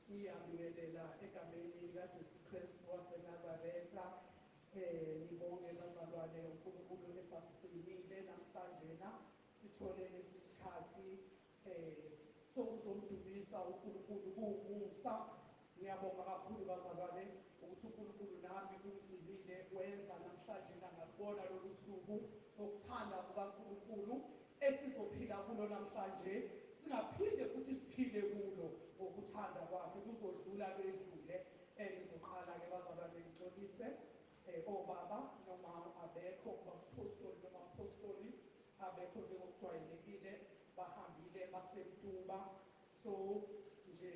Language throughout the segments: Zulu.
Siyabingelela egameni likaJesu Kristu waseNazaretha. Ngibonge bazalwane uNkulunkulu esasigcinile namhlanje sithole lesi sikhathi sokuzomdumisa uNkulunkulu kuwumusa. Ngiyabonga kakhulu bazalwane ukuthi uNkulunkulu nami ungigcinile wenza namhlanje ngalibona lolu suku okuthanda kukaNkulunkulu esizophila kulo namhlanje, singaphinde futhi siphile kulo ngokuthanda kwakhe kuzodlula bedlule. Ngizoqala-ke bazalwane ngixolise obaba noma abekho abapostoli noma apostoli abekho njengokujwayelekile, bahambile basemtuba, so nje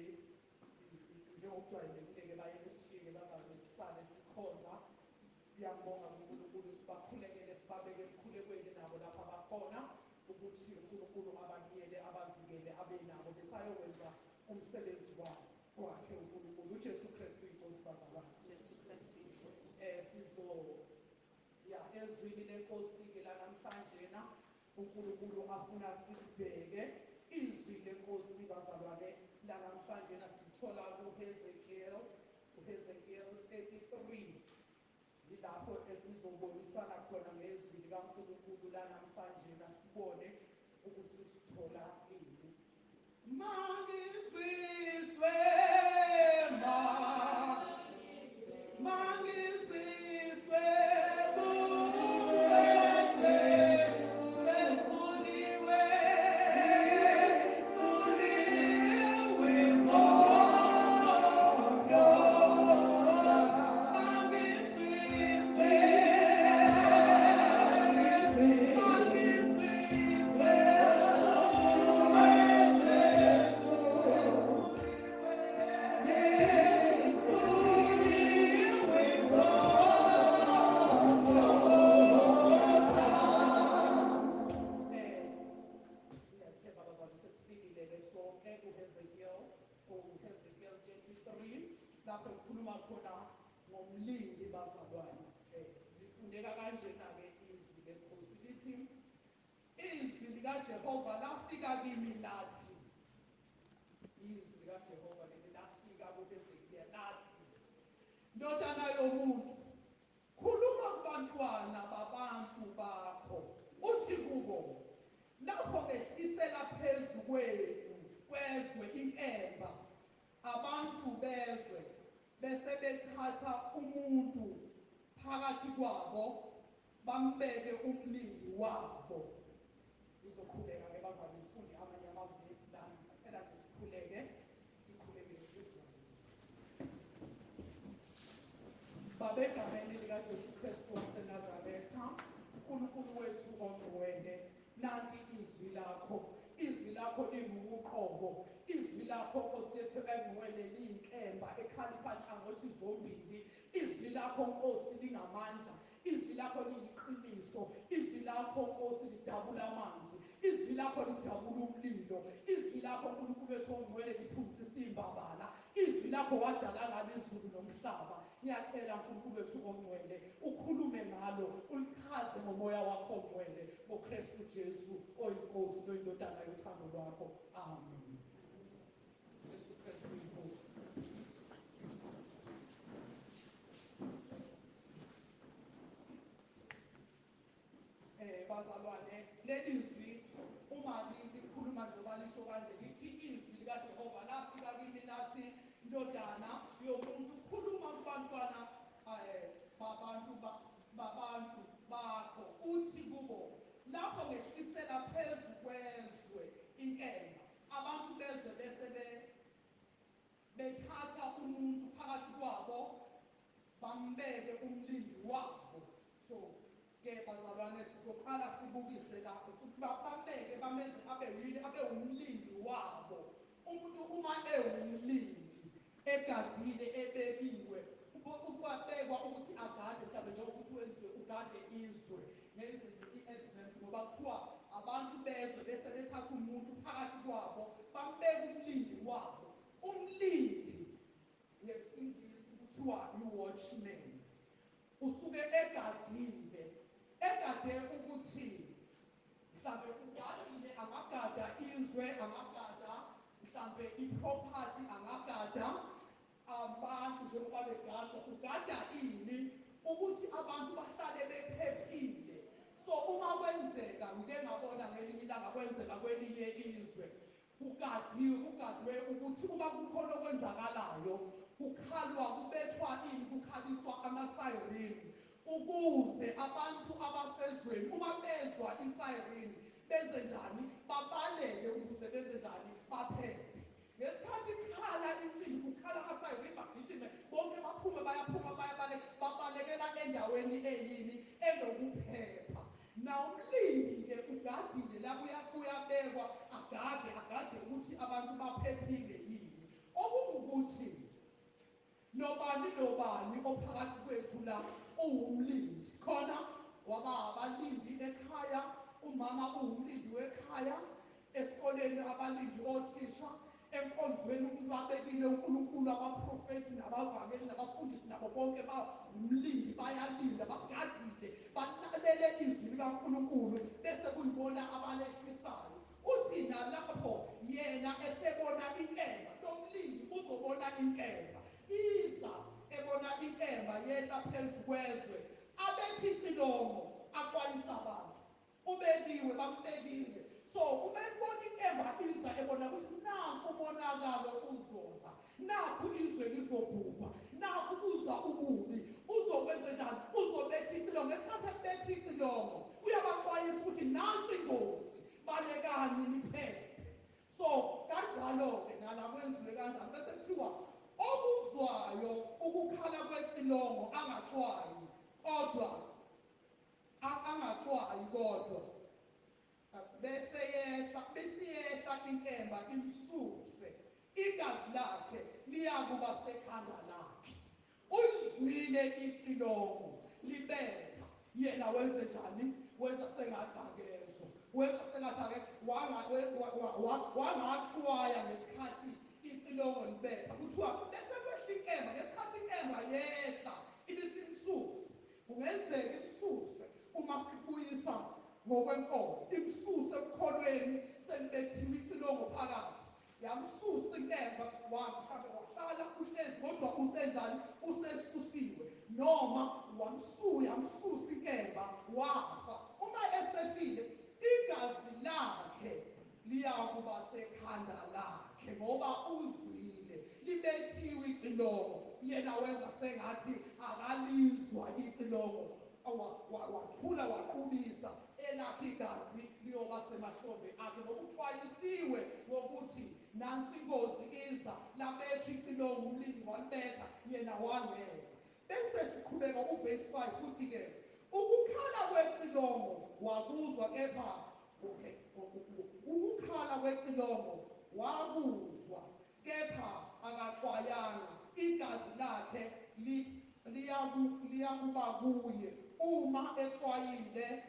njengokujwayelekile-ke baye besishiyeke bazalwane sisale sikhonza. Siyambonga uNkulunkulu, sibakhulekele, sibabeke emkhulekweni nabo lapha abakhona ukuthi uNkulunkulu abakuyele, abavikele, abe nabo besayokwenza umsebenzi wakhe uNkulunkulu. uJesu Kristu inkosi bazalwane. Ezwini lenkosi-ke lanamhlanje uNkulunkulu afuna silibheke izwi lenkosi bazalwane lanamhlanje silithola kuHezekiel 33. Yilapho esizobonisana khona ngezwi likaNkulunkulu lanamhlanje sibone ukuthi sithola ini. Mangizwiswe mangizwiswe uHezekiel 33 lapho ekhuluma khona ngomlindi bazalwane. Lifundeka kanjena-ke izwi lenkosi lithi, izwi likaJehova lafika kimi lathi. Izwi likaJehova leli lafika kuHezekiel lathi, ndodana yomuntu, khuluma kubantwana babantu bakho uthi kubo, lapho behlisela phezu kwezwe inkemba, abantu bezwe bese bethatha umuntu phakathi kwabo bambeke umlindi wabo. Uzokhuleka-ke bazalwane ufunde amanye amavesi lana, ngisacela nje sikhuleke phezulu. Baba, egameni likaJesu Kristu waseNazaretha, uNkulunkulu wethu ongcwele, nanti izwi lakho lingubuqobo, izwi lakho Nkosi yethu engcwele liyinkemba ekhalipha nhlangothi zombili, izwi lakho Nkosi lingamandla, izwi lakho liyiqiniso, izwi lakho Nkosi lidabula amanzi, izwi lakho lidabula umlilo, izwi lakho uNkulunkulu wethu ongcwele liphuzisa imbabala, izwi lakho wadala ngalo izulu nomhlaba. Ngiyacela uNkulunkulu wethu ongcwele ukhulume ngalo, ulichaze ngomoya wakho ongcwele, ngoKristu Jesu oyinkosi noyindodana yothando lwakho. Amen. Jesu Kristu inkosi. Bazalwane, leli zwi uma likhuluma njengoba lisho kanje lithi, izwi likaJehova lafika kimi lathi, ndodana yomuntu, khuluma kubantwana babantu bakho uthi kubo, lapho ngehlisela phezu kwezwe inkemba, abantu bezwe bese bethatha umuntu phakathi kwabo bambeke umlindi wabo. So ke bazalwane, sizoqala sibukise lapho bambeke bameze abe umlindi wabo. Umuntu uma ewumlindi egadile ebekiwe, ukubekwa ukuthi agade, mhlawumbe njengokuthi wenziwe ugade izwe, ngenze nje i-example ngoba kuthiwa abantu bezwe bese bethatha umuntu phakathi kwabo bambeke umlindi wabo. Umlindi ngesingisi kuthiwa i-watchman, usuke egade ukuthi mhlawumbe ugadile, angagada izwe, angagada mhlambe iproperty angagada abantu njengoba begada ugada ini ukuthi abantu bahlale bephephile. So uma kwenzeka ngike ngabona ngelinye ilanga kwenzeka kwelinye izwe kugadwe ukuthi uma kukhona okwenzakalayo kukhalwa kubethwa ini kukhaliswa ama-siren ukuze abantu abasezweni uma bezwa i-siren benze njani babaleke ukuze benze njani baphephe. Ngesikhathi kukhala insimbi kukhala ama-siren bagijime bonke baphume bayaphuma babalekela endaweni eyini enokuphepha. Nawumlindi-ke ugadile la uyabekwa agade ukuthi abantu baphephile yini. Okungukuthi nobani ophakathi kwethu la uwumlindi khona waba abalindi ekhaya, umama uwumlindi wekhaya, esikoleni abalindi othisha, enkonzweni babekile uNkulunkulu abaprofethi nabavangeli nabafundisi nabo bonke umlindi bayalinda bagadile balalele izwi likaNkulunkulu bese kuyibona abalehlisayo. Uthi nalapho yena esebona inkemba lomlindi uzobona inkemba iza ebona inkemba yehla phezu kwezwe abethi icilongo axwayisa abantu ubekiwe bambekile. So uma ebona inkemba iza ebona ukuthi nakhu umonakalo uzoza, nakhu izwe lizobhubha, nakhu kuza ububi, uzokwenza njani? Uzobetha icilongo. Ngesikhathi ebetha icilongo uyabaxwayisa ukuthi nansi ingozi, balekani niphephe. So kanjalo-ke nala kwenziwe kanjalo bese kuthiwa okuzwayo ukukhala kwecilongo angaxwayi kodwa besiyehla inkemba imsuse igazi lakhe liyakuba sekhanda lakhe. Uyizwile icilongo libetha yena wenze njani? Wenza sengathi akezwa, wenza sengathi wangaxwaya ngesikhathi icilongo libetha. Kuthiwa bese kwehla inkemba ngesikhathi inkemba yehla ibisimsuse. Kungenzeka imsuse uma sibuyisa ngokwenkolo imsuse ekukholweni selibethiwe icilongo phakathi yamsusa inkemba mhlawumbe wahlala uhlezi kodwa usenjani usesusiwe noma yamsusa inkemba wafa. Uma esefile igazi lakhe liyakuba sekhanda lakhe ngoba uzwile libethiwe icilongo yena wenza sengathi akalizwa icilongo wathula waqhubisa elakhe igazi liyoba semahlombe akhe ngokuxwayisiwe ngokuthi nansi ingozi iza labetha icilongo umlindi walibetha yena wangeza. Bese siqhubeka uverse 5 futhi-ke ukukhala kwecilongo wakuzwa kepha ukukhala kwecilongo wakuzwa kepha akaxwayanga igazi lakhe liyakuba kuye uma exwayile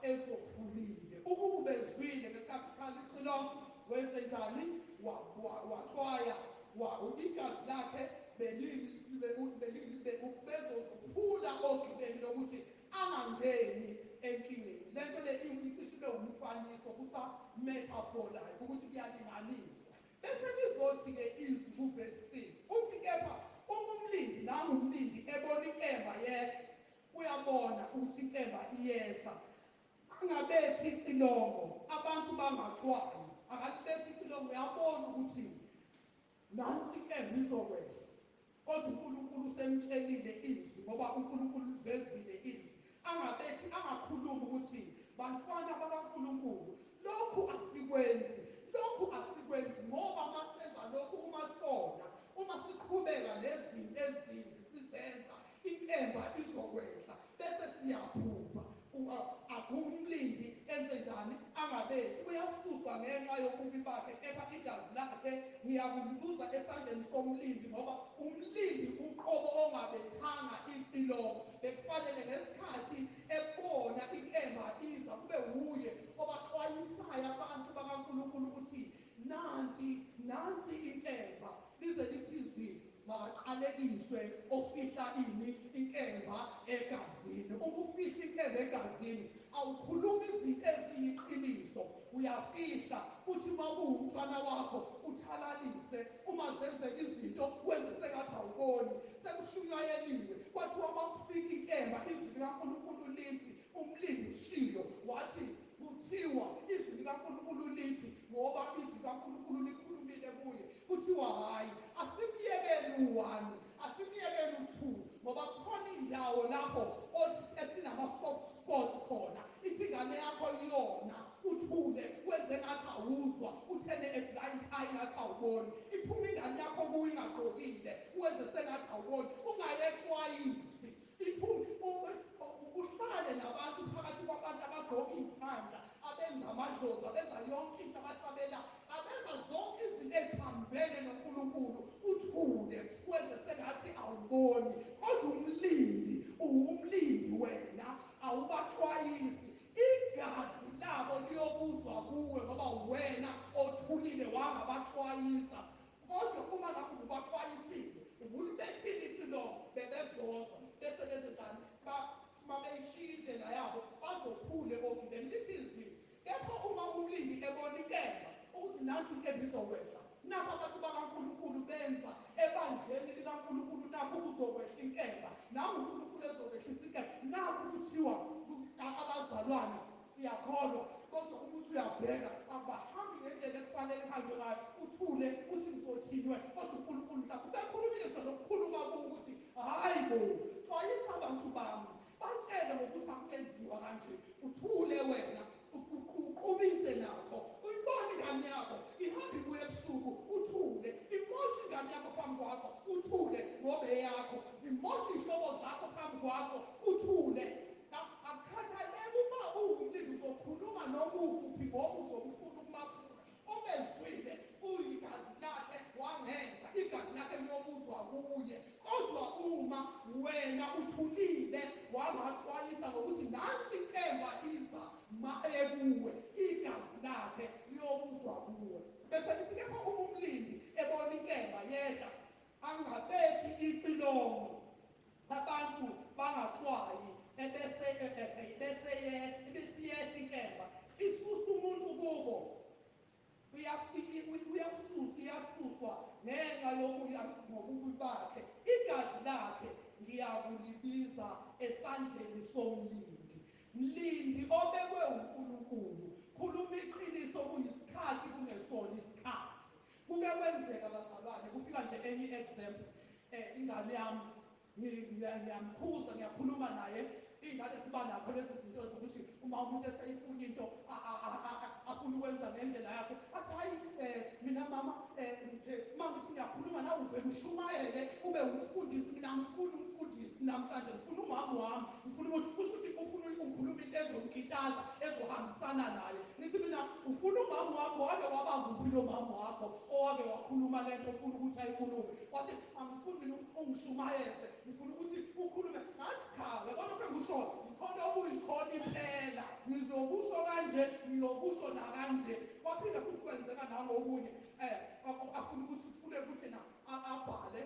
ezophulile. Ukuba ubezwile ngesikhathi kukhala icilongo wenze njani? Waxwaya igazi lakhe bezozophula ogqibeni lokuthi angangeni enkingeni. Lento le ibe umfaniso kusa-metaphor like ukuthi kuyalinganiswa. Bese lizothi-ke izwi kuverse 6 uthi kepha umlindi nangumlindi ebona inkemba yehla uyabona ukuthi inkemba iyehla angabethi icilongo abantu bangaxwayi akalibethi icilongo uyabona ukuthi nansi inkemba izokwehla kodwa uNkulunkulu semtshelile izwi ngoba uNkulunkulu livezile izwi angakhulumi ukuthi bantwana bakaNkulunkulu lokhu asikwenzi ngoba masenza lokhu uma siqhubeka nezinto ezimbi sizenza inkemba izokwehla bese siyabhubha. Umlindi enze njani? Angabethi uyasuswa ngenxa yobubi bakhe kepha igazi lakhe ngiyakuluza esandleni somlindi ngoba umlindi uqobo ongabethanga icilongo bekufanele ngesikhathi ebona inkemba iza kube wuye obaxwayisayo abantu bakaNkulunkulu ukuthi nansi inkemba lize lithi izwi makaqalekiswe ofihla ini inkemba egazini uma ufihla inkemba egazini awukhulumi izinto eziyiqiniso, uyafihla futhi uma kuwumntwana wakho uthalalise. Uma zenzeka izinto wenze sengathi awuboni, sekushunyayeliwe. Kwathiwa uma kufika inkemba izwi likaNkulunkulu lithi, umlindi ushilo wathi kuthiwa izwi likaNkulunkulu lithi, ngoba izwi likaNkulunkulu likhulumile kuye, kuthiwa hhayi, asimyekeni u-1, asimyekeni u-2, ngoba khona indawo lapho othi esinama-soft spots khona. Ithi ingane yakho yona uthule wenze ngathi awuzwa, uthene a-blind eye ngathi awuboni. Iphume ingane yakho kuwe ingagqokile wenze sengathi awuboni, ungayexwayisi. Uhlale nabantu phakathi kwabantu abagqoka iy'phandla, abenza amadlozi, abenza yonke into, abahlabela, abenza zonke izinto ey'phambene noNkulunkulu, uthule wenze sengathi awuboni. Kodwa uwumlindi wena, awubaxwayisi. Igazi labo liyobuzwa kuwe ngoba wena othulile wangabaxwayisa. Kodwa uma ngabe ubaxwayisile, ubulibethile icilongo, bebezozwa bese benzenjani? Mabeyishiya indlela yabo bazophule ogibeni. Lithi izwi, kepha uma umlindi ebona inkemba ukuthi nansi inkemba izokwehla, napho abantu bakaNkulunkulu benza ebandleni likaNkulunkulu, napho kuzokwehla inkemba, nawe uNkulunkulu ezokwehlisa inkemba, napho kuthiwa abazalwane siyakholwa, kodwa ukuthi uyabheka abahambi ngendlela ekufanele kuhanjwe ngayo. Uthule uthi ngizothinwe, kodwa uNkulunkulu mhlawumbe usekhulumile ngisho nokukhuluma ukuthi hhayi bo, xwayisa abantu bami, batshele ngokuthi akuyenziwa kanje. Uthule wena, uqubise nakho. Uyibone ingane yakho ihambe ibuye ebusuku, uthule. Imoshe ingane yakho phambi kwakho, uthule, ngoba eyakho. Zimoshe iy'hlobo zakho phambi kwakho, uthule. Akukhathaleki uma uwumlindi uzokhuluma noma ukuphi ngoba uzokufuna ukumaphula. Ubezwile uyigazi lakhe wangenza, igazi lakhe liyobuzwa kuye. Kodwa uma wena uthulile wangaxwayisa ngokuthi nansi inkemba iza maye kuwe, igazi lakhe liyobuzwa kuwe. Bese lithi kepha uma umlindi ebona inkemba yehla, angabethi icilongo, abantu bangaxwayi, ebese yehla inkemba, isusa umuntu kubo, iyasuswa ngenxa yokuya ngobubi bakhe. Igazi lakhe ngiyakulibiza esandleni somlindi. Mlindi obekwe uNkulunkulu, khuluma iqiniso kuyisikhathi kungesona isikhathi. Kuke kwenzeka bazalwane, kufika nje enye example, ingane yami ngiyamkhuza, ngiyakhuluma naye. Iy'ngane ziba nakho lezi zinto zokuthi uma umuntu eseyifuna into afuna ukwenza ngendlela yakhe, athi hayi mina mama nje uma ngithi ngiyakhuluma nawe uvele ushumayele ube umfundisi. Mina ngifuna umfundisi namhlanje, ngifuna umama wami, ngifuna umuntu. Kusho ukuthi ufuna ukhuluma into ezomkhitaza ezohambisana naye. Ngithi mina ufuna umama wakho, wake waba nguphi lo mama wakho owake wakhuluma lento ofuna ukuthi ayikhulume? Wathi angifuni mina ungishumayeze, ngifuna ukuthi ukhulume. Ngathi cha, yabona lokho engikushoyo ikhona okuyikhona impela, ngizokusho kanje, ngiyokusho nakanje. Kwaphinde futhi kwenzeka nangokunye, afuna ukuthi kufuneka ukuthi na abhale,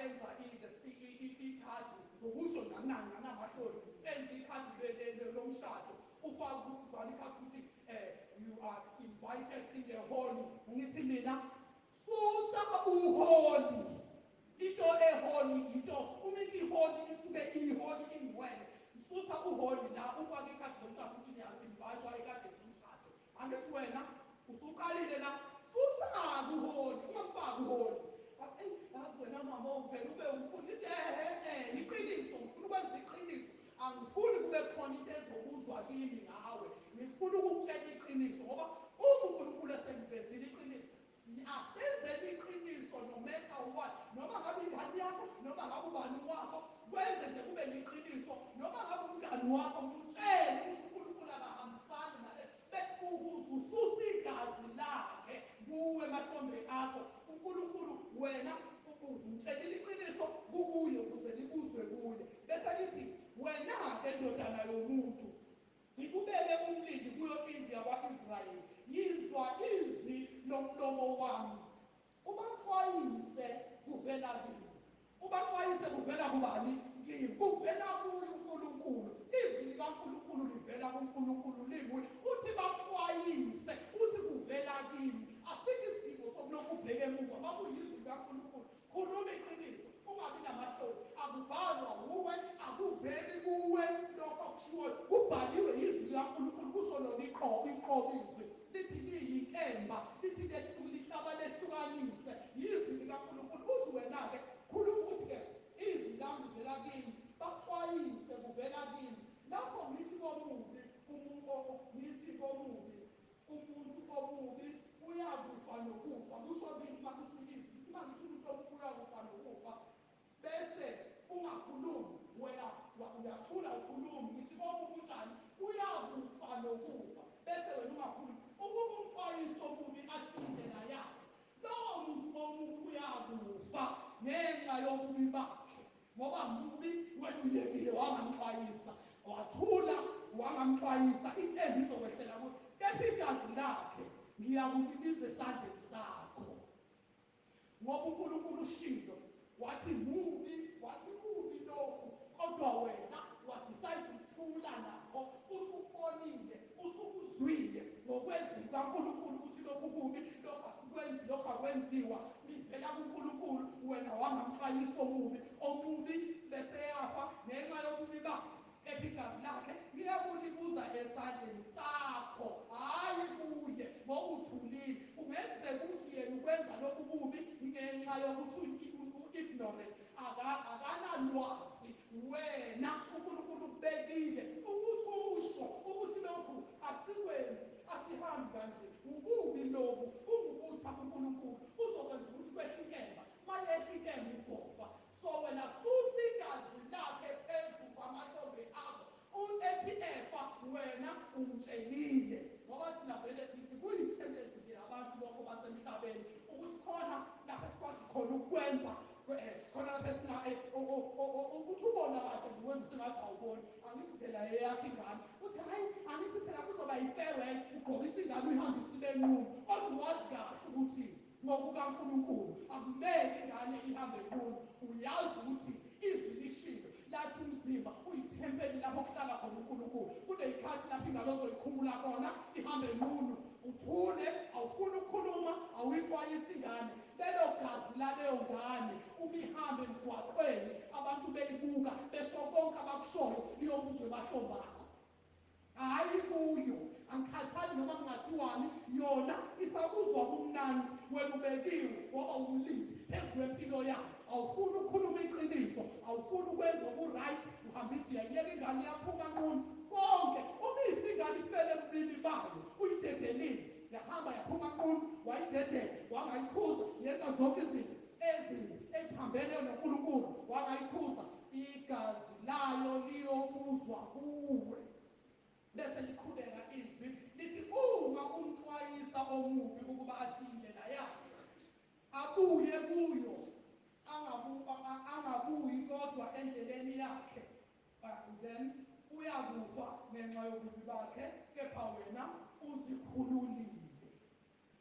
enza ikhadi zokusho namahloni, enza ikhadi lomshado, ufake ukubhala ikhadi ukuthi you are invited in the holy. Ngithi mina susa uholy, into eholi, into uma ithi iholi isuke iholi ingcwele. Susa uholy la, ufake ikhadi lomshado ukuthi niya-invite-wa ekadeni lomshado. Angithi wena usuqalile la, susa-ke uholy, ungafaki uholy. Wathi yazi wena mama uvele ube umfundi. Ithi iqiniso, ngifuna ukwenza iqiniso, angifuni kube khona into ezobuzwa kimi ngawe, ngifuna ukukutshela iqiniso, ngoba uma uNkulunkulu esengivezile iqiniso, asenzele iqiniso no matter what. Noma ngabe ingane yakho, noma ngabe ubani wakho, kwenze nje kube liqiniso. Noma ngabe umngani wakho, mtshele ukuthi uNkulunkulu akahambisani naye, ukuze ususe igazi lakhe kuwe emahlombe akho. uNkulunkulu wena umtshelile iqiniso kukuye ukuze libuzwe kuye. Bese lithi wena-ke ndodana yomuntu, ngikubeke umlindi kuyo indlu yakwa-Israyeli, yizwa izwi lomlomo wami, ubaxwayise kuvela kimi. Ubaxwayise kuvela kubani? Kimi. Kuvela kuye uNkulunkulu. likaNkulunkulu livela kuNkulunkulu lingwe uthi baxwayise uthi kuvela kimi asikho isidingo sokulokhu ubheke emuva makuyizwi likaNkulunkulu khuluma iqiniso ungabi namahloni akubhalwa uwe akuveli kuwe lokho kushiwo kubhaliwe izwi likaNkulunkulu kusho lona iqokizwe lithi liyinkemba lithi lihlaba lehlukanise izwi likaNkulunkulu uthi wena-ke khuluma ukuthi-ke izwi lami livela kimi baxwayise kuvela kimi lapho ngithi komubi ngithi komubi umuntu omubi uyakufa nokufa kusho kimi makusho izwi lithi mangithi umuntu omubi uyakufa nokufa bese ungakhulumi wena uyathula ukhulumi ngithi komubi unjani uyakufa nokufa bese wena ungakhulumi ukuba umxwayiso omubi ashiye indlela yakhe lowo muntu omubi uyakufa ngenxa yobubi bakhe ngoba mubi wena uyekile wangamxwayisa wathula wangamxwayisa inkemba izokwehlela kuwe kepha igazi lakhe ngiyakulibiza esandleni sakho ngoba uNkulunkulu ushilo wathi mubi lokhu kodwa wena wadecide ukuthula nakho usubonile usukuzwile ngokwezwi kaNkulunkulu ukuthi lokhu kubi lokhu asikwenzi lokhu akwenziwa livela kuNkulunkulu wena wangamxwayisa omubi bese yafa ngenxa yobubi bakhe kepha igazi lakhe liyakulibuza esandleni sakho hayi kuye ngoba uthulile kungenzeka ukuthi yena ukwenza lokhu kubi ngenxa yokuthi ignorant akanalwazi wena uNkulunkulu ukubekile ukuthi usho ukuthi lokhu asikwenzi asihambi kanje ukubi lokhu ungubutha kuNkulunkulu uzokwenza ukuthi kwehle inkemba mayehla inkemba uzofa so wena susa igazi lakhe phezu kwamahlombe akho ethi efa wena umtshelile ngoba thina vele kuyi-tendency nje abantu lokho basemhlabeni ukuthi khona lapho esikwazi khona ukwenza khona lapho ukuthi ubona kahle nje wenza singathi awuboni angithi phela eyakho ingane uthi hayi angithi phela kuzoba yi-farewell ugqokisa ingane uyihambise ibe nqunu kodwa uwazi kahle ukuthi ngokukaNkulunkulu akumele ingane ihambe nqunu uyazi ukuthi izwi lishilo lathi umzimba uyithempeli lapho kuhlala khona uNkulunkulu kuneyikhathi lapho ingane ozoyikhumula khona ihambe nqunu uthule awufuni ukukhuluma awuyixwayisa ingane lelo gazi laleyo ngane uma ihambe emgwaqweni abantu beyibuka besho konke abakushoyo liyobuzwe bahlombe bakho hayi kuyo angikhathali noma kungathiwani yona isakuzwa kumnandi wena ubekiwe ngoba umlindi phezu kwempilo yakho awufuni ukukhuluma iqiniso awufuni ukwenza oku-right uhambisa uyayiyeka ingane yaphuma nqunu konke uma ingane ifele ebubini bayo uyidedelile yahamba yaphuma nqunu wayidedela wangayikhuza yenza zonke izinto ezimbi eziphambene noNkulunkulu wangayikhuza igazi layo liyobuzwa kuwe bese liqhubeka izwi lithi uma umxwayisa omubi ukuba ashiye indlela yakhe abuye kuyo angabuyi kodwa endleleni yakhe then uyakufa ngenxa yobubi bakhe kepha wena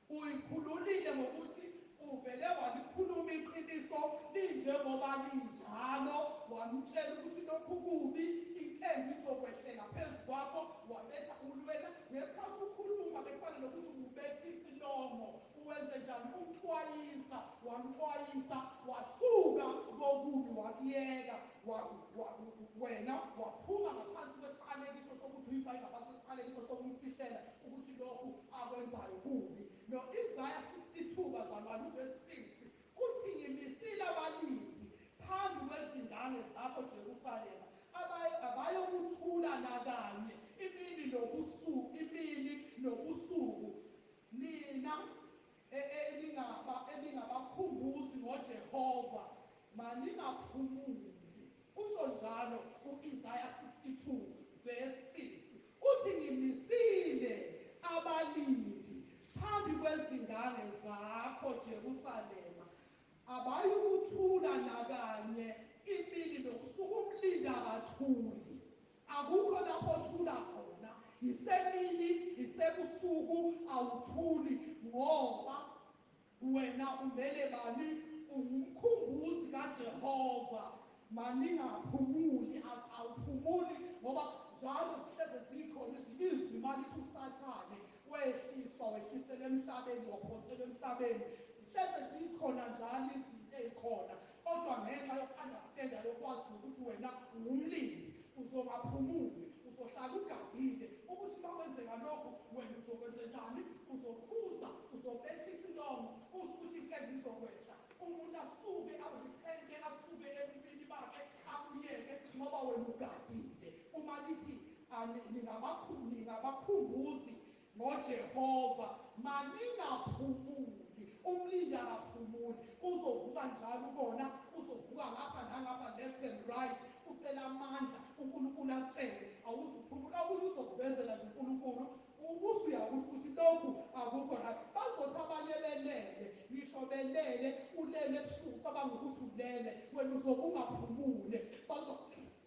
uyikhululile ngokuthi uvele walikhuluma iqiniso linjengoba linjalo wamtshela ukuthi lokhu kubi inkemba izokwehlela phezu kwakho wabetha ulwela ngesikhathi ukhuluma bekufana nokuthi ubetha ilomo uwenze njani umxwayisa wamxwayisa wasuka kokubi wakuyeka wena waphuma ngaphansi kwesiqalekiso sokuthi uyifake ngaphansi kwesiqalekiso sokumfihlela ukuthi lokhu akwenzayo kubi no-Isaya 62 bazalwane uvesi 6 uthi ngimisile abalindi phambi kwezingane zakho Jerusalema abayokuthula nakanye imini nobusuku nina elingabakhumbuzi ngoJehova maningaphumuli usho njalo u-Isaya 62 verse 6 uthi ngimisile abalindi phambi kwezingane zakho Jerusalema abayukuthula nakanye imini nobusuku umlindi akathuli akukho lapho othula khona isemini isebusuku awuthuli ngoba wena umele bani umkhumbuzi kaJehova maningaphumuli awuphumuli ngoba njalo zihleze zikhona izwi malithi usathane wehlisela emhlabeni waphonselwa emhlabeni, zihleze zikhona njalo izinto ey'khona, kodwa ngenxa yoku-understanda lokwazi ukuthi wena uwumlindi uzongaphumuli, uzohlala ugadile ukuthi uma kwenzeka lokhu wena uzokwenze njani, uzophuza, uzobetha icilongo, usho ukuthi ihlelo lizokwehla, umuntu asuke aripente, asuke ebubini bakhe abuyeke ngoba wena ugadile. Uma lithi ningabakhumbuzi ngoJehova maningaphumuli, umlindi akaphumuli, uzovuka njalo ubona, uzovuka ngapha nangapha, left and right, ucela amandla, uNkulunkulu akutshele, awuzuphumula, okunye uzokuvezela nje uNkulunkulu, usuyakusho ukuthi lokhu akukho right. Bazothi abanye belele, ngisho belele, ulele ebusuku cabanga ukuthi ulele, wena uzobe ungaphumule,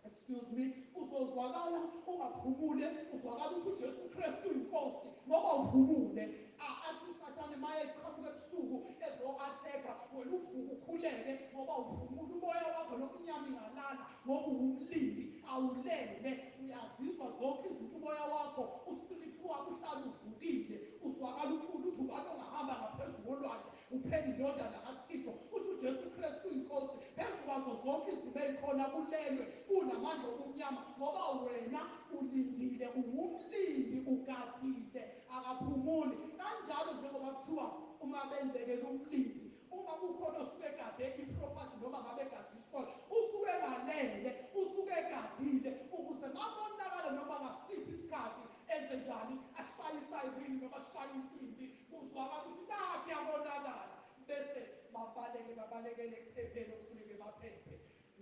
excuse me, uzozwakala ungaphumule, uzwakala ukuthi uJesu Kristu uyinkosi ngoba uphumule. Athi usathane maye eqhamuka ebusuku ezo-atheka, wena uvuka ukhuleke ngoba uphumule, umoya wakho nokunyama ingalala ngoba uwumlindi, awulele, uyazizwa zonke izinto, umoya wakho, uspiritu wakho uhlala uvukile, uzwakala ukhulu uthi ubani ongahamba ngaphezulu kolwandle uphela indodana kaThixo, uthi uJesu Kristu uyinkosi phezu kwazo zonke izimo ey'khona, kulelwe unamandla obumnyama ngoba wena ulindile, uwumlindi, ugadile, akaphumuli. Kanjalo njengoba kuthiwa uma bembekela umlindi, uma kukhona osuke egade iproperty noma ngabe egade isikole, usuke ngalele, usuke egadile ukuze mabonakala noma ngasiphi isikhathi enze njani, ashaye isayini noma ashaye insimbi, kuzwakala ukuthi nakhi yabonakala, bese babalekele ekuphepheni okufuneke baphephe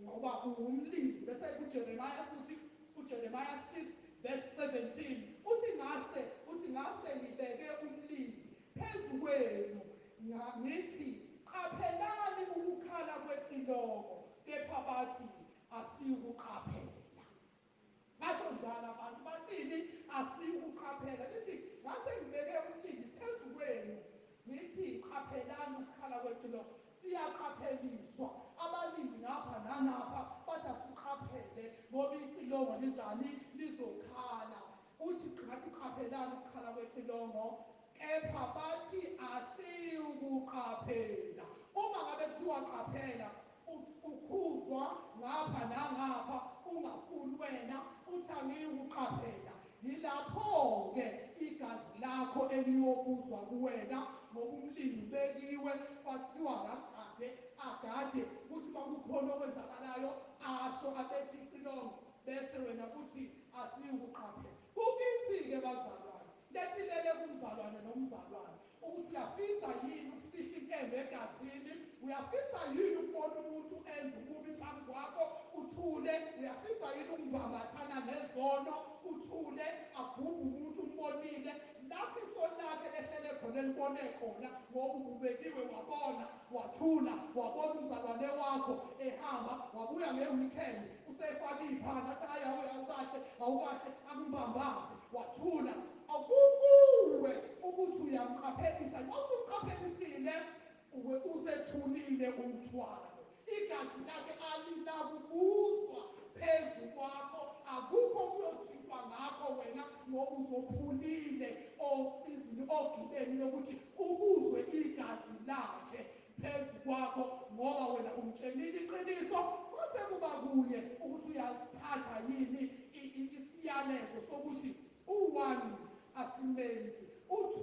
ngoba uwumlindi. Bese kuJeremiya futhi, uJeremiya 6:17 uthi ngase ngibeke umlindi phezu kwenu, ngithi qaphelani ukukhala kwecilongo, kepha bathi asiyukuqaphela. Basho njalo abantu, bathini? Asiyukuqaphela. Lithi ngase ngibeke umlindi phezu kwenu, ngithi qaphelani ukukhala kwecilongo. Siyaqapheliswa abalindi ngapha nangapha, bathi asiqaphele ngoba icilongo linjani, lizokhala. Uthi ngathi qaphelani ukukhala kwecilongo, kepha bathi asiyukuqaphela. Uma ngabe kuthiwa qaphela, ukhuzwa ngapha nangapha, ungafuni wena, uthi angiyukuqaphela, yilapho-ke igazi lakho eliyobuzwa kuwena ngoba umlindi ubekiwe, kwathiwa agade ukuthi uma kukhona okwenzakalayo asho, abethe icilongo, bese wena uthi asiyukuqaphela. Kukithi-ke bazalwane, letilele kumzalwane nomzalwane, ukuthi uyafisa yini ukufihla inkemba egazini, uyafisa yini ukubona umuntu enza ububi phambi kwakho uthule, uyafisa yini ukubambathana nezono uthule, abhubhe umuntu umbonile, lapho iso lakhe lehlele khona elibone khona ngoba ububekiwe, wabona, wathula, wabona umzalwane wakho ehamba, wabuya nge-weekend usefaka iy'phanga, athi hayi awukahle angibambathe, wathula. Akukuwe ukuthi uyamqaphelisa, mawusumqaphelisile usethulile umthwalo, igazi lakhe alinakubuzwa phezu kwakho, akukho kuyothintwa ngakho wena ngoba uzophulile osizini ogibeni lokuthi ubuzwe igazi lakhe phezu kwakho ngoba wena umtshelile iqiniso, kwase kuba kuye ukuthi uyasithatha yini isiyalezo sokuthi u-1 asimenzi, u-2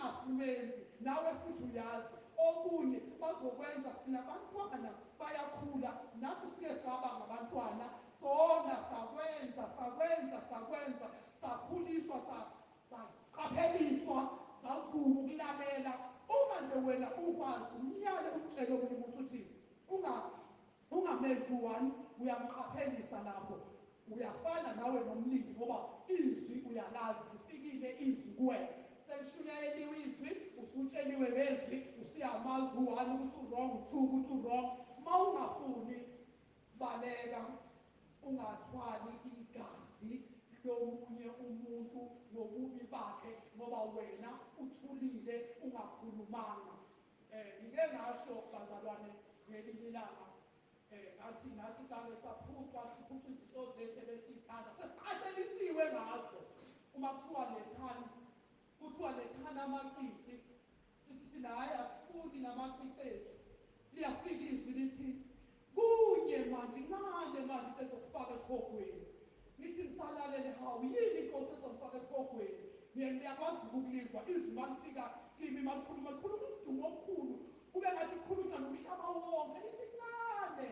asimenzi, nawe futhi uyazi. Okunye bazokwenza, sinabantwana bayakhula, nathi sike saba ngabantwana, sona sakwenza, sakhuliswa, saqapheliswa, savuma ukulalela. Uma nje wena ukwazi umyale umtshele omunye umuntu uthi ungamenzi u-1, uyamqaphelisa lapho, uyafana nawe nomlindi ngoba izwi uyalazi, lifikile izwi kuwena, selishuyeliwe izwi, usutsheliwe ngezwi, usuyamazi u-1 ukuthi u-wrong, u-2 ukuthi u-wrong. Ma ungafuni, baleka, ungathwali igazi lomunye umuntu ngobubi bakhe ngoba wena uthulile ungakhulumanga. Ngike ngasho bazalwane ngelinye ilanga nathi sake saphucwa siphuca izinto zethu ebesiy'thanda sesiqashelisiwe ngazo. Uma kuthiwa lethani amacici, sithi thina hhayi asifuni namacici ethu. Liyafika izwi lithi kunye manje incane manje into ezokufaka esihogweni. Ngithi ngisalalele, hawu yini inkosi ezongifaka esihogweni? Ngiyakwazi ukulizwa izwi malifika kimi malikhuluma umdumo omkhulu, kube ngathi kukhulunywa nomhlaba wonke. Lithi ncane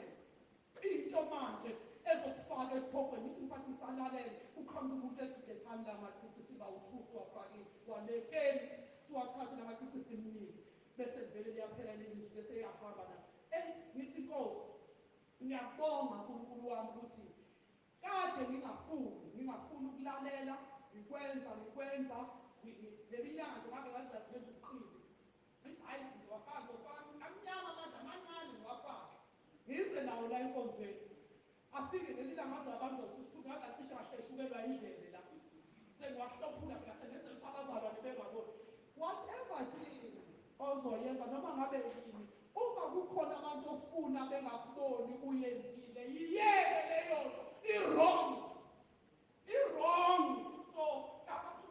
into manje ezokufaka esihogweni. Ngithi ngisathi ngisalalele, uqhamuka umuntu ethi lethani lamacici, siba-2 siwafakile, waletheni siwathathe lamacici simnike, bese vele liyaphela lelizwi bese iyahamba na. Ngithi Nkosi, ngiyakubonga uNkulunkulu wami ukuthi kade ngingafuni ukulalela, ngikwenza leli nyanga nje ngabe ngaze ngenza ubuqili. Ngithi hhayi ngizowafaka amnyama manje amancane ngiwafake. Ngize nawo la enkonzweni, afike leli langa ngaze abanjwa sisithuka ngaze acishe ngasheshukelwa indlebe la. Sengiwahlophula phela sengenze ukuthi abazalwane bengaboni. Whatever thing ozoyenza noma ngabe yini, uma kukhona abantu ofuna bengakuboni uyenzile, yiyeke leyo nto. I-wrong. So abantu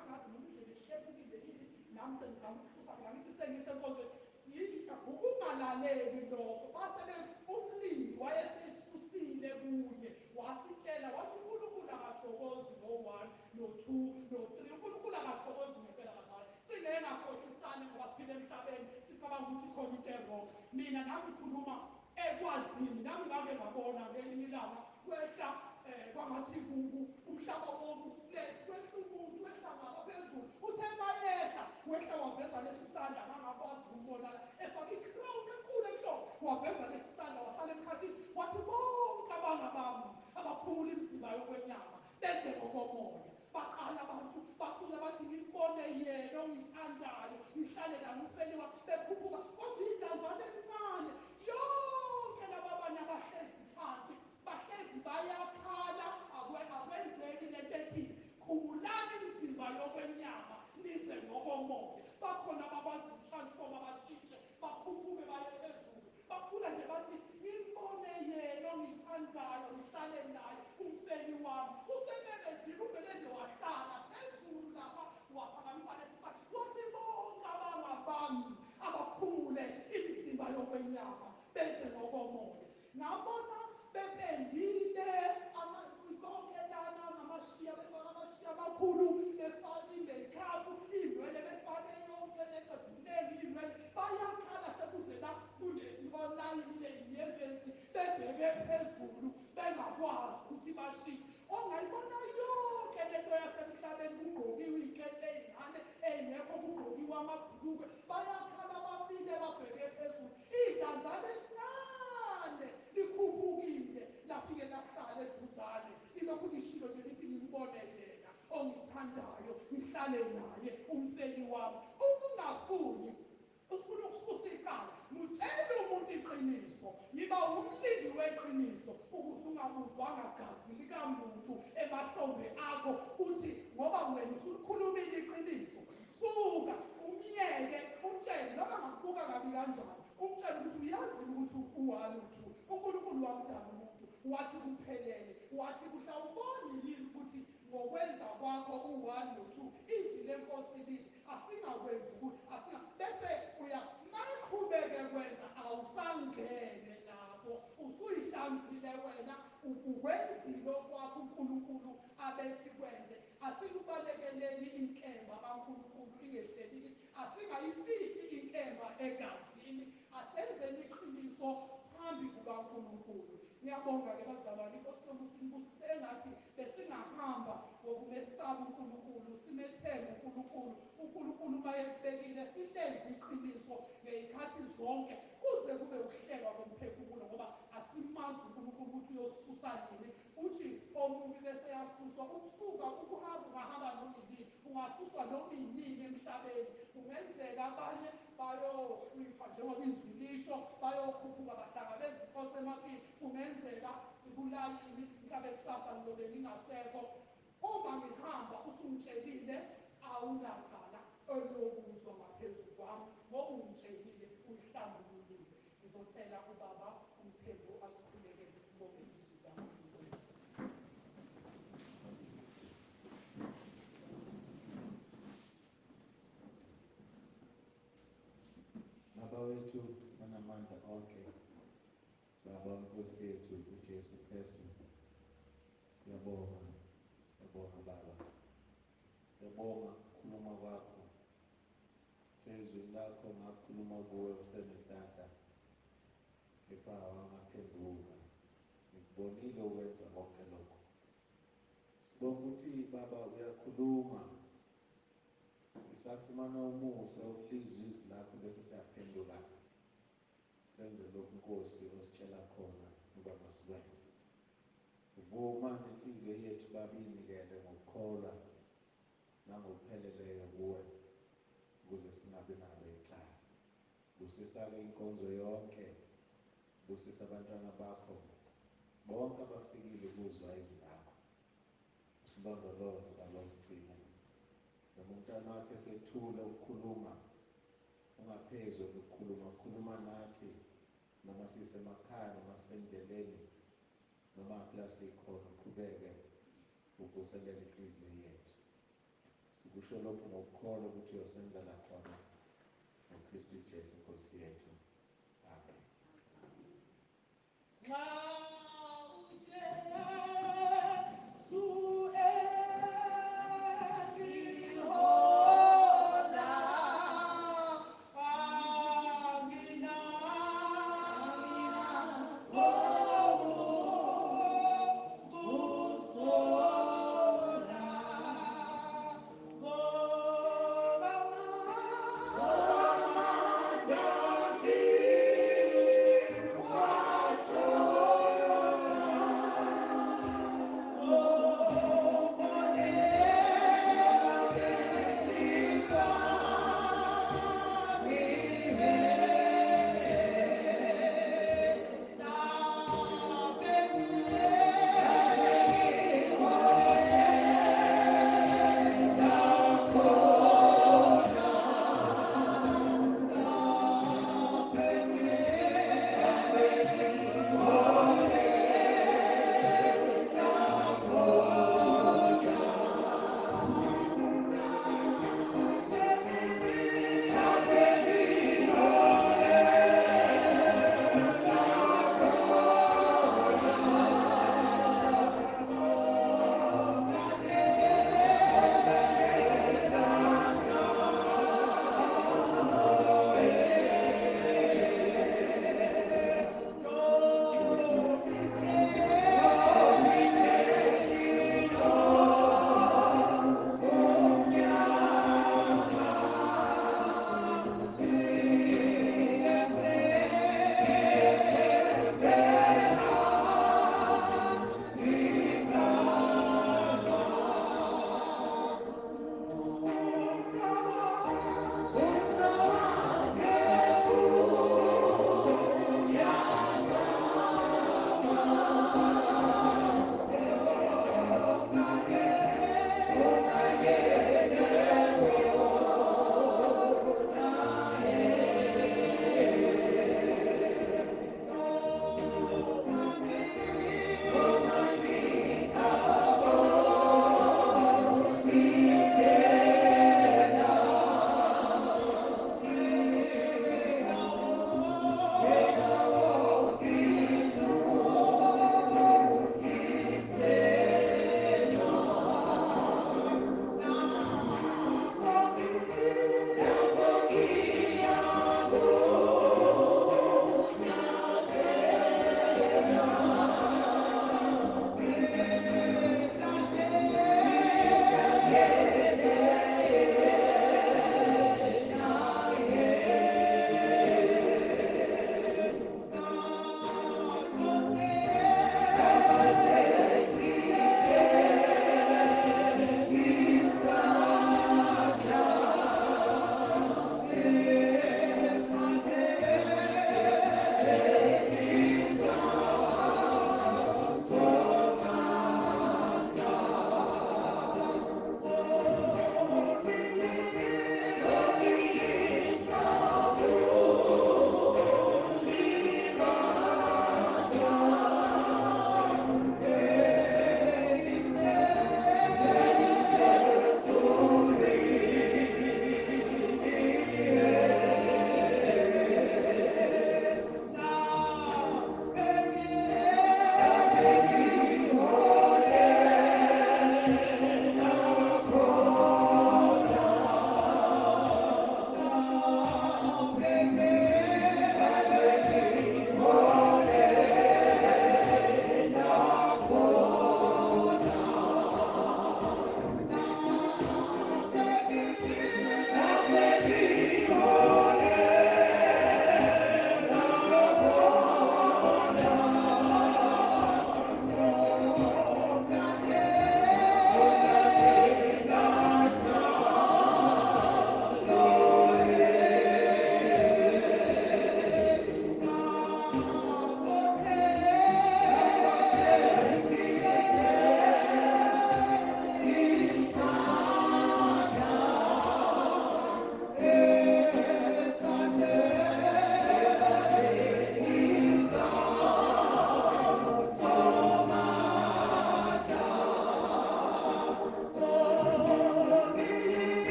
angazi noma indlela ehlephukile yini, nami sengizama ukususa phela ngithi sengisenkonzweni ukungalaleli lokho. Base umlindi wayesesusile kuye wasitshela wathi uNkulunkulu akathokozi no-1 no-2 no-3. uNkulunkulu akathokozi ngempela bazalwane. Singeke ngakhohlisane ngoba siphile emhlabeni sicabanga ukuthi khona into errong. Mina nami ngikhuluma ekwazini, nami ngake ngabona ngelinye ilanga kwehla kwangathi umhlaba wonke uflet, kwehla umuntu wehla ngapha phezulu. Uthe mayehla wehla waveza lesi sandla, ngangakwazi ukubona la efake i-crown enkulu emhlophe, waveza lesi sandla wahlala emkhathini wathi bonke abangabami abakhumula imizimba yokwenyama beze ngokomoya. Baqala abantu bacula bathi ngibone yena ongithandayo, ngihlale naye umfeni wami, bekhuphuka kodwa idlanzana elincane. Yonke laba abanye abahlezi phansi bahlezi bayakhala, akwenzeki lento ethi khumulani imizimba yokwenyama nize ngokomoya. Bakhona abakwazi ukutransforma bashintshe bakhuphuke baye phezulu. Baqula nje bathi ngibone yena ongithandayo, ngihlale naye umfeni wami. Usememezile uvele nje wahlala phezulu lapha waphakamisa lesi sakhe wathi bonke abangabami abakhumule imizimba yokwenyama beze ngokomoya. Ngabona bependile konke lana ngamashiya, befake amashiya amakhulu, befake i-makeup, iy'nwele befake yonke lento ziningi iy'nwele. Bayakhala sekuze la olayini lenyembezi bebheke phezulu bengakwazi ukuthi bashintshe. Ongayibona yonke lento yasemhlabeni kugqokiwe iy'kete ey'ncane ey'ngekho kugqokiwe amabhulukwe. Bayakhala bafike babheke phezulu, idlanzana elincane likhuphukile lafike lahlala eduzane. Ilokhu lishilo nje lithi ngibone yena ongithandayo, ngihlale naye umfeni wami. Ungafuni ufuna ukususa ikhala, mutshele umuntu iqiniso, yiba umlindi weqiniso ukuze ungabuzwanga gazi likamuntu emahlombe akho. Uthi ngoba wena usulikhulumile iqiniso, suka umyeke, umtshele noma ngakubuka kabi kanjani, umtshele ukuthi uyazi ukuthi u-1 u-2 uNkulunkulu wamdala umuntu wathi kuphelele, wathi kuhlawuboni yini ukuthi ngokwenza kwakho u-1 no-2 izwi lenkosi lithi asingakwenzi ukuthi bese mayiqhubeke kwenza awusangene nabo, usuyihlanzile wena, ukwenzile okwakho uNkulunkulu abethi kwenze. Asingubalekeleli inkemba kaNkulunkulu ingehleli kithi, asingayifihli inkemba egazini, asenzeni iqiniso phambi kukaNkulunkulu. Ngiyabonga-ke bazalwane, inkosi yomusibusise engathi besingahamba ngokumesaba uNkulunkulu, simethembe uNkulunkulu. uNkulunkulu uma ekubekile silenze iqiniso ngey'khathi zonke kuze kube ukuhlekwa komphefumulo, ngoba asimazi uNkulunkulu ukuthi uyosisusa nini. Uthi omubi bese yasuswa ukusuka ukuhamba ungahamba noma inini, ungasuswa noma inini emhlabeni. Kungenzeka abanye bayohlwithwa njengoba izwi lisho, bayokhuphuka bahlangabeza inkosi emapini. Kungenzeka sibulayini mhlawumbe kusasa ngizobe ngingasekho. Uma ngihamba usungitshelile awunacala eliyobuzwa ngaphezulu kwami, ngoba ungitshelile ngizocela ubaba uMthembu asikhulekele sibonge izwi kaNkulunkulu. Baba wethu onamandla onke, Baba weNkosi yethu uJesu Kristu, siyabonga Baba, siyabonga ukukhuluma kwakho. Izwi lakho ngakhuluma kuwe usenenhlanhla, kepha wangaphenduka. Ngikubonile ukwenza konke lokho. Sibonga ukuthi Baba uyakhuluma, sisafumana umusa wokulizwa izwi lakho bese siyaphenduka senze lokhu Nkosi ositshela khona ukuba masikwenze. Uvuma nenhliziyo yethu Baba inikele ngokukholwa nangokupheleleyo kuwe, ukuze singabi nalo icala. Busisa-ke inkonzo yonke, busisa abantwana bakho bonke abafikile ukuzwa izwi lakho. Usilondoloze Baba, usigcine. Noma umntwana wakhe esethula ukukhuluma, ungaphezulu ukukhuluma, khuluma nathi noma sisemakhaya, noma sisendleleni, noma la sikhona, uqhubeke uvuselele inhliziyo yethu. Sikusho lokhu ngokukholwa ukuthi uyosenzela khona ngoKristu Jesu Nkosi yethu. Amen.